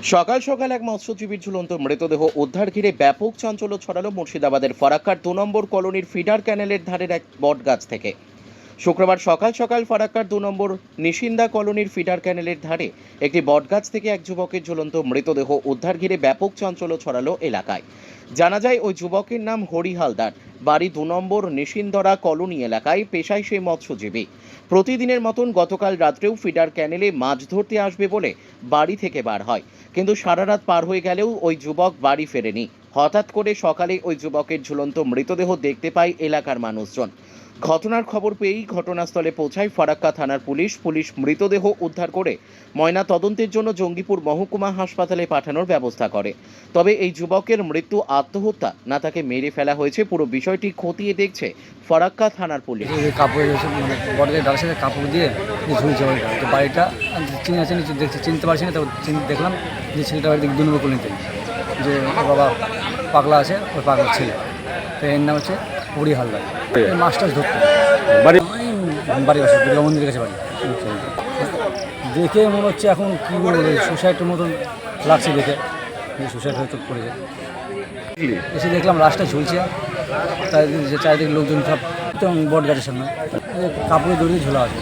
সকাল সকাল এক মৎস্যজীবীর ঝুলন্ত মৃতদেহ উদ্ধার ঘিরে ব্যাপক চাঞ্চল্য ছড়ালো মুর্শিদাবাদের ফারাক্কার ২ নম্বর কলোনির ফিডার ক্যানেলের ধারের এক বটগাছ থেকে। শুক্রবার সকাল সকাল ফারাক্কার ২ নম্বর নিশিন্দা কলোনির ফিডার ক্যানেলের ধারে একটি বটগাছ থেকে এক যুবকের ঝুলন্ত মৃতদেহ উদ্ধার ঘিরে ব্যাপক চাঞ্চল্য ছড়ালো এলাকায়। জানা যায় ওই যুবকের নাম হরি হালদার, বাড়ি ২ নম্বর নিশিন্দরা কলোনি এলাকায়, পেশায় সেই মৎস্যজীবী। প্রতিদিনের মতন গতকাল রাত্রেও ফিডার ক্যানেলে মাছ ধরতে আসবে বলে বাড়ি থেকে বার হয়, কিন্তু সারা রাত পার হয়ে গেলেও ওই যুবক বাড়ি ফেরেনি। হঠাৎ করে সকালে ওই যুবকের ঝুলন্ত মৃতদেহ দেখতে পায় এলাকার মানুষজন। ঘটনার খবর পেয়েই ঘটনাস্থলে পৌঁছায় ফারাক্কা থানার পুলিশ। মৃতদেহ উদ্ধার করে ময়না তদন্তের জন্য জঙ্গিপুর মহকুমা হাসপাতালে পাঠানোর ব্যবস্থা করে। তবে এই যুবকের মৃত্যু আত্মহত্যা না তাকে মেরে ফেলা হয়েছে, পুরো বিষয়টি খতিয়ে দেখছে ফারাক্কা থানার পুলিশ। কাপড় মানে বডিতে ডালের সাথে কাপড় দিয়ে ঝুলছে ওইটা, তো বাড়িটা চিনতে পারছি না। তো দেখলাম যে ছেলেটা বাড়িতে ২ নম্বর কলোনিতে, যে ওর বাবা পাগলা আছে, ওই পাগলা ছেলে, তো এর নাম হচ্ছে হরি হালদার। মাছ টাছ ধরতো বাড়ি বাসা দুর্গা মন্দিরের কাছে বাড়ি। দেখে মনে হচ্ছে এখন কী বলবো, সুসাইডের মতন লাগছে দেখে, যে সুসাইড হয়তো করেছে। এসে দেখলাম লাশটা ঝুলছে, তাই চারিদিকে লোকজন সব বট গাছের সামনে কাপড়ে দড়ি ঝোলা আছে।